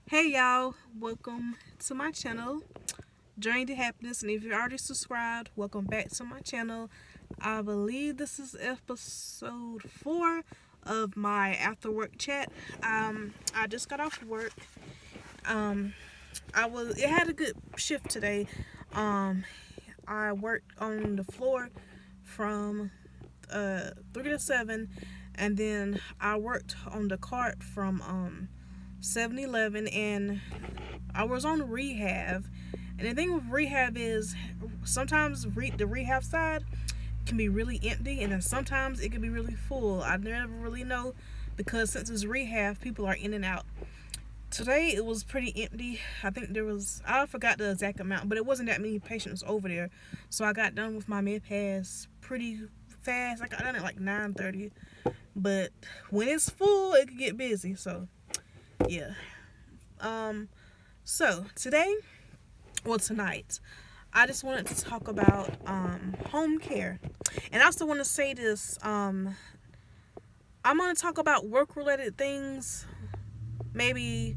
Hey y'all, welcome to my channel, Journey to Happiness, and if you're already subscribed, welcome back to my channel. I believe this is episode 4 of my after work chat. I just got off work. Um, it had a good shift today. I worked on the floor from 3 to 7, and then I worked on the cart from 7-Eleven, and I was on rehab. And the thing with rehab is sometimes the rehab side can be really empty, and then sometimes it can be really full. I never really know because since it's rehab, people are in and out. Today it was pretty empty. I think I forgot the exact amount, but it wasn't that many patients over there. So I got done with my med pass pretty fast. I got done at like 9:30. But when it's full, it can get busy. So yeah. So tonight, I just wanted to talk about home care. And I also want to say this, I'm going to talk about work-related things maybe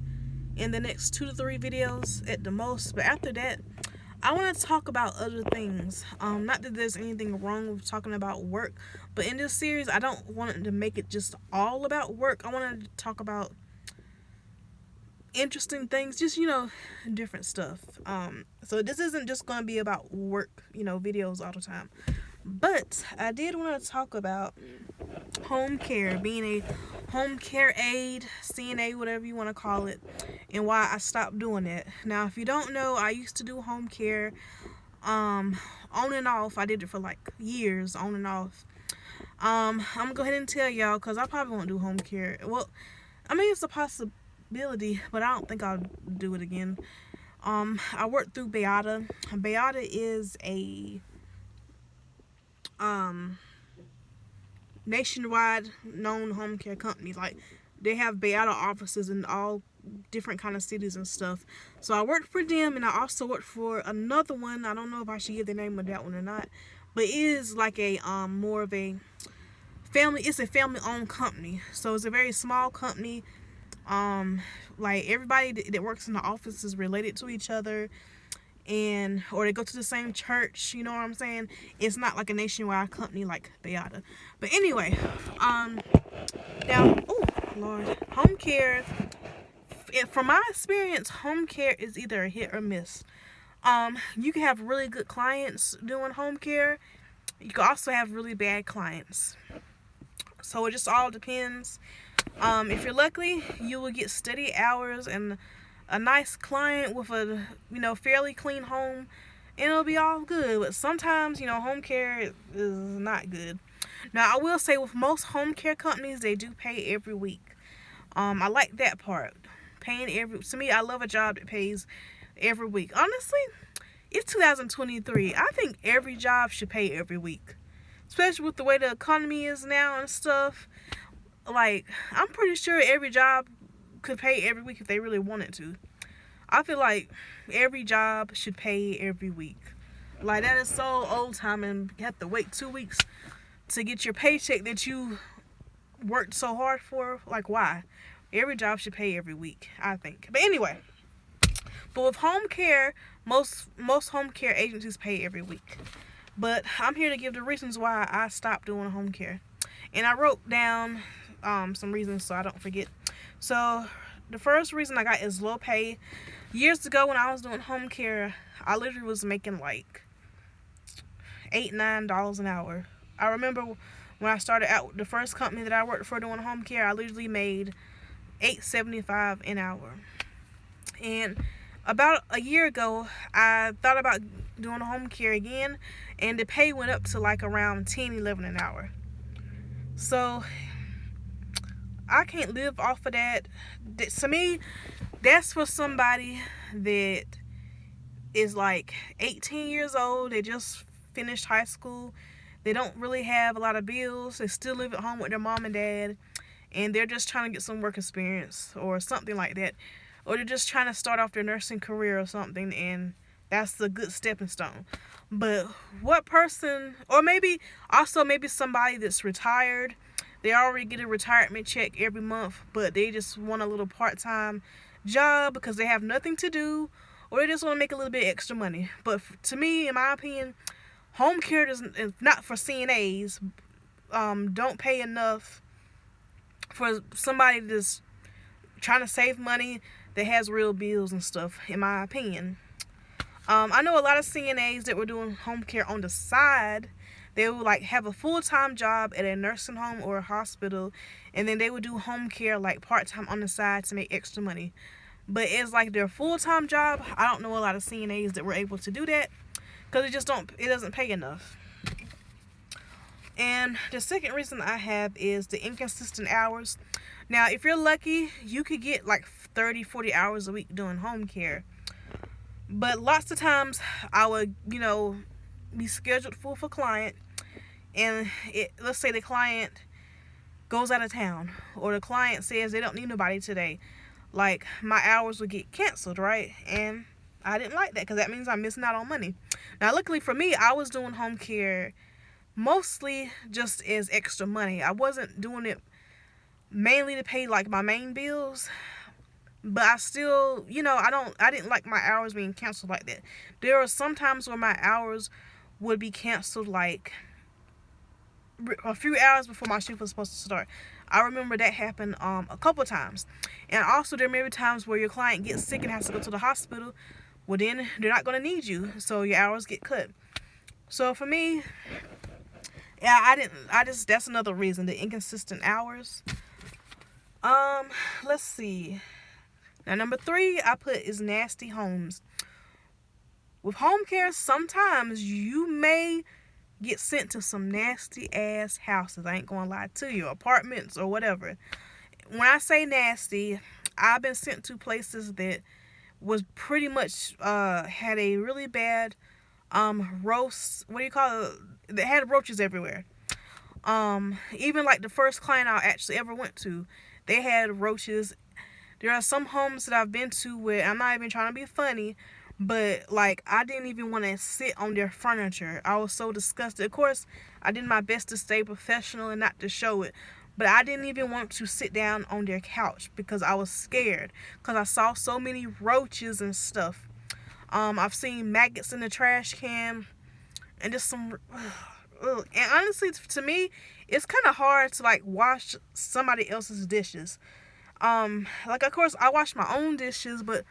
in the next 2 to 3 videos at the most. But after that, I want to talk about other things. Not that there's anything wrong with talking about work, but in this series, I don't want it to make it just all about work. I want to talk about interesting things, just different stuff. So this isn't just going to be about work videos all the time, but I did want to talk about home care, being a home care aide, CNA, whatever you want to call it, and why I stopped doing it. Now, if you don't know, I used to do home care on and off. I did it for like years, on and off. I'm gonna go ahead and tell y'all, because I probably won't do home care. Well, I mean, it's a possibility, but I don't think I'll do it again. I worked through Aide. Aide is a nationwide known home care company. Like, they have Aide offices in all different kind of cities and stuff. So I worked for them, and I also worked for another one. I don't know if I should give the name of that one or not, but it is like a more of a family. It's a family owned company, so it's a very small company. Like, everybody that works in the office is related to each other, and or they go to the same church. You know what I'm saying? It's not like a nationwide company like Beata. But anyway, now, oh Lord, home care. From my experience, home care is either a hit or miss. You can have really good clients doing home care. You can also have really bad clients. So it just all depends. If you're lucky, you will get steady hours and a nice client with a fairly clean home, and it'll be all good. But sometimes home care is not good. Now, I will say with most home care companies, they do pay every week. I like that part. To me, I love a job that pays every week. Honestly, it's 2023. I think every job should pay every week, especially with the way the economy is now and stuff. Like, I'm pretty sure every job could pay every week if they really wanted to. I feel like every job should pay every week. Like, that is so old time, and you have to wait 2 weeks to get your paycheck that you worked so hard for. Like, why? Every job should pay every week, I think. But anyway, but with home care, most home care agencies pay every week. But I'm here to give the reasons why I stopped doing home care. And I wrote down some reasons so I don't forget. So the first reason I got is low pay. Years ago, when I was doing home care, I literally was making like $8-9 an hour. I remember when I started out, the first company that I worked for doing home care, I literally made $8.75 an hour. And about a year ago, I thought about doing home care again, and the pay went up to like around $10-11 an hour. So I can't live off of that. To me, that's for somebody that is like 18 years old. They just finished high school. They don't really have a lot of bills. They still live at home with their mom and dad, and they're just trying to get some work experience or something like that. Or they're just trying to start off their nursing career or something, and that's a good stepping stone. But what person, or maybe somebody that's retired, they already get a retirement check every month, but they just want a little part-time job because they have nothing to do, or they just want to make a little bit extra money. But to me, in my opinion, home care doesn't, is not for CNAs. Don't pay enough for somebody that's trying to save money that has real bills and stuff, in my opinion. I know a lot of CNAs that were doing home care on the side. They would like have a full-time job at a nursing home or a hospital, and then they would do home care like part-time on the side to make extra money. But it's like their full-time job. I don't know a lot of CNAs that were able to do that because it doesn't pay enough. And the second reason I have is the inconsistent hours. Now, if you're lucky, you could get like 30, 40 hours a week doing home care. But lots of times I would, be scheduled full for client, and let's say the client goes out of town, or the client says they don't need nobody today. Like, my hours would get canceled, right? And I didn't like that because that means I'm missing out on money. Now, luckily for me, I was doing home care mostly just as extra money. I wasn't doing it mainly to pay like my main bills. But I still, I didn't like my hours being canceled like that. There are some times where my hours would be canceled like a few hours before my shift was supposed to start. I remember that happened a couple times. And also there may be times where your client gets sick and has to go to the hospital. Well, then they're not going to need you, so your hours get cut. So for me, yeah, that's another reason, the inconsistent hours. Let's see. Now, number 3 I put is nasty homes. With home care, sometimes you may get sent to some nasty ass houses. I ain't gonna lie to you, apartments or whatever. When I say nasty, I've been sent to places that was pretty much had a really bad roast. What do you call it? That had roaches everywhere. Even like the first client I actually ever went to, they had roaches. There are some homes that I've been to where, I'm not even trying to be funny, but like I didn't even want to sit on their furniture. I was so disgusted. Of course, I did my best to stay professional and not to show it, but I didn't even want to sit down on their couch because I was scared because I saw so many roaches and stuff. I've seen maggots in the trash can and just some and honestly, to me, it's kind of hard to like wash somebody else's dishes. Like, of course, I wash my own dishes, but,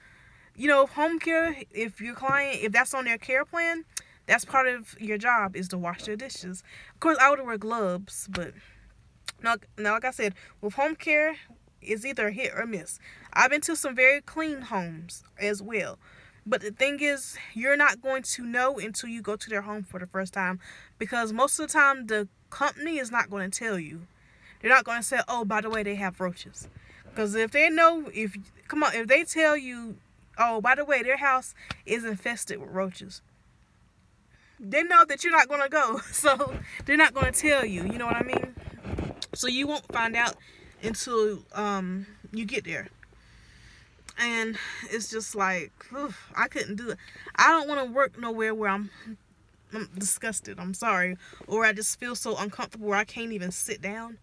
home care, if your client, if that's on their care plan, that's part of your job is to wash their dishes. Of course, I would wear gloves, but, now, like I said, with home care, it's either hit or miss. I've been to some very clean homes as well. But the thing is, you're not going to know until you go to their home for the first time, because most of the time, the company is not going to tell you. They're not going to say, oh, by the way, they have roaches. Because if they know, if they tell you, oh, by the way, their house is infested with roaches, they know that you're not going to go. So they're not going to tell you, you know what I mean? So you won't find out until you get there. And it's just like, I couldn't do it. I don't want to work nowhere where I'm disgusted. I'm sorry. Or I just feel so uncomfortable where I can't even sit down.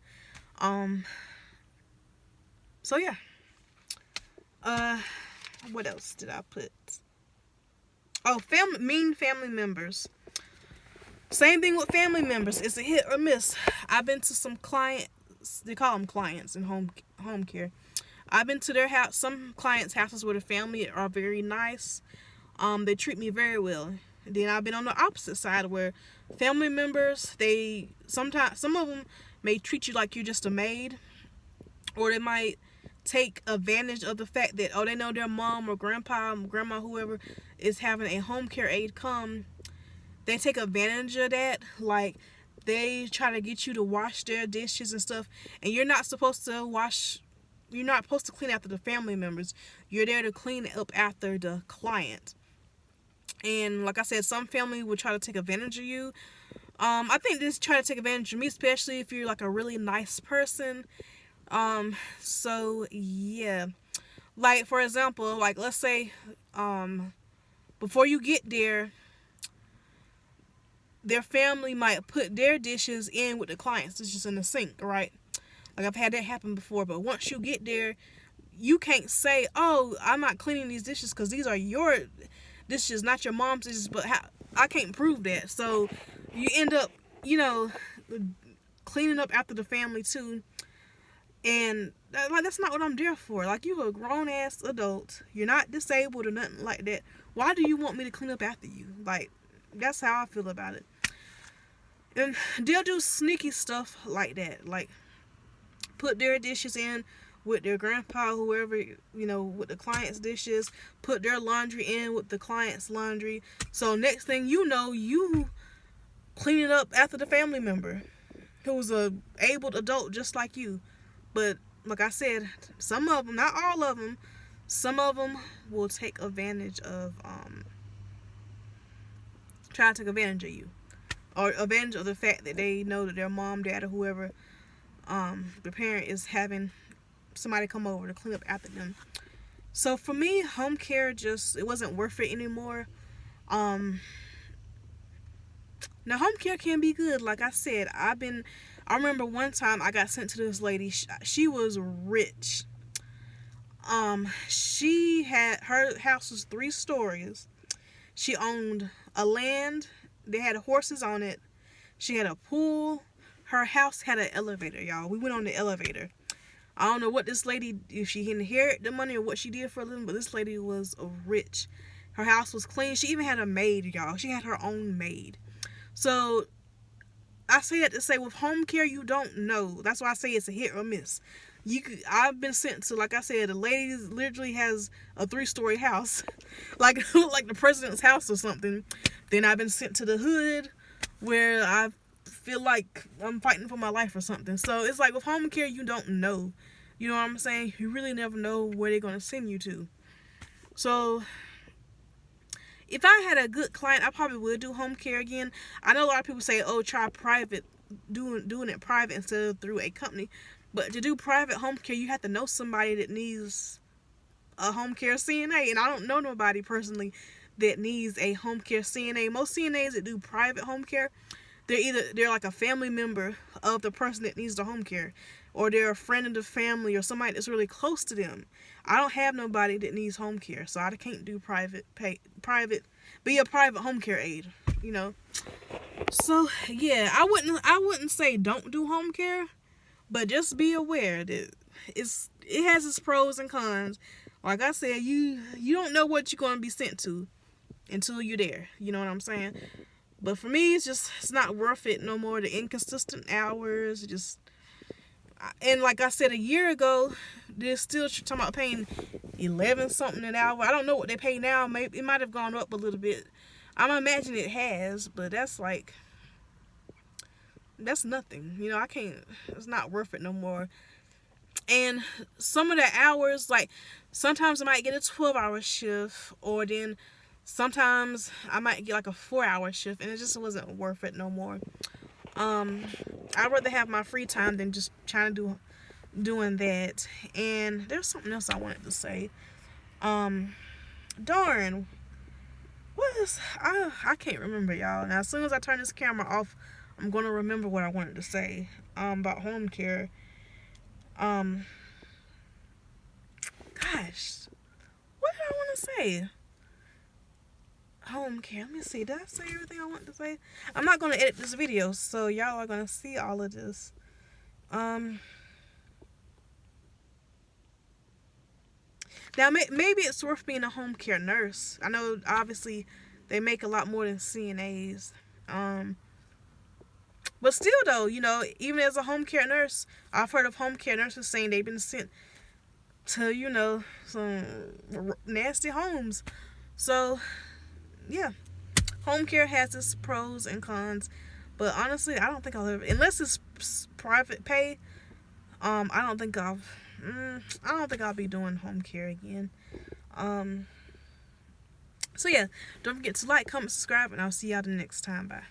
So yeah. What else did I put? Oh, mean family members. Same thing with family members. It's a hit or miss. I've been to some clients. They call them clients in home care. I've been to their house. Some clients' houses where the family are very nice. They treat me very well. Then I've been on the opposite side where family members, sometimes some of them may treat you like you're just a maid, or they might take advantage of the fact that, they know their mom or grandpa, grandma, whoever is having a home care aide come. They take advantage of that. Like, they try to get you to wash their dishes and stuff, and you're not supposed to clean after the family members. You're there to clean up after the client. And like I said, some family will try to take advantage of you. I think they try to take advantage of me, especially if you're like a really nice person. So yeah, like for example, like let's say, before you get there, their family might put their dishes with the client's dishes in the sink, right? Like I've had that happen before, but once you get there, you can't say, oh, I'm not cleaning these dishes because these are your dishes, not your mom's dishes. But I can't prove that. So you end up, you know, cleaning up after the family too. And like, that's not what I'm there for. Like, you're a grown ass adult. You're not disabled or nothing like that. Why do you want me to clean up after you? Like, that's how I feel about it. And they'll do sneaky stuff like that. Like, put their dishes in with their grandpa, whoever, with the client's dishes. Put their laundry in with the client's laundry. So next thing you know, you clean it up after the family member who was a able adult just like you. But like I said, some of them, not all of them, some of them will take advantage of, try to take advantage of you. Or advantage of the fact that they know that their mom, dad, or whoever, the parent is having somebody come over to clean up after them. So for me, home care it wasn't worth it anymore. Now home care can be good. Like I said, I remember one time I got sent to this lady. She was rich. Her house was 3 stories. She owned a land. They had horses on it. She had a pool. Her house had an elevator, y'all. We went on the elevator. I don't know what this lady, if she inherited the money or what she did for a living, but this lady was rich. Her house was clean. She even had a maid, y'all. She had her own maid. So I say that to say, with home care, you don't know. That's why I say it's a hit or miss. I've been sent to, like I said, the lady literally has a 3-story house, like the president's house or something. Then I've been sent to the hood, where I feel like I'm fighting for my life or something. So it's like with home care, you don't know. You know what I'm saying? You really never know where they're gonna send you to. So if I had a good client, I probably would do home care again. I know a lot of people say, oh, try private, doing it private instead of through a company. But to do private home care, you have to know somebody that needs a home care CNA. And I don't know nobody personally that needs a home care CNA. Most CNAs that do private home care, they're like a family member of the person that needs the home care, or they're a friend of the family or somebody that's really close to them. I don't have nobody that needs home care, so I can't do be a private home care aide, So yeah, I wouldn't say don't do home care, but just be aware that it has its pros and cons. Like I said, you don't know what you're going to be sent to until you're there. You know what I'm saying? But for me, it's not worth it no more. The inconsistent hours, and like I said, a year ago, they're still talking about paying 11 something an hour. I don't know what they pay now. Maybe it might have gone up a little bit. I'm imagining it has, but that's nothing. I can't. It's not worth it no more. And some of the hours, like sometimes I might get a 12-hour shift, or then sometimes I might get like a 4-hour shift, and it just wasn't worth it no more. I'd rather have my free time than just trying to doing that. And there's something else I wanted to say. Darn. I can't remember, y'all. Now, as soon as I turn this camera off, I'm going to remember what I wanted to say, about home care. Gosh. What did I want to say? Home care. Let me see. Did I say everything I wanted to say? I'm not going to edit this video, so y'all are going to see all of this. Now, maybe it's worth being a home care nurse. I know, obviously, they make a lot more than CNAs. But still, though, even as a home care nurse, I've heard of home care nurses saying they've been sent to, some nasty homes. So, yeah. Home care has its pros and cons. But honestly, I don't think I'll ever, unless it's private pay, I don't think I'll be doing home care again. So yeah, don't forget to like, comment, subscribe, and I'll see y'all the next time. Bye.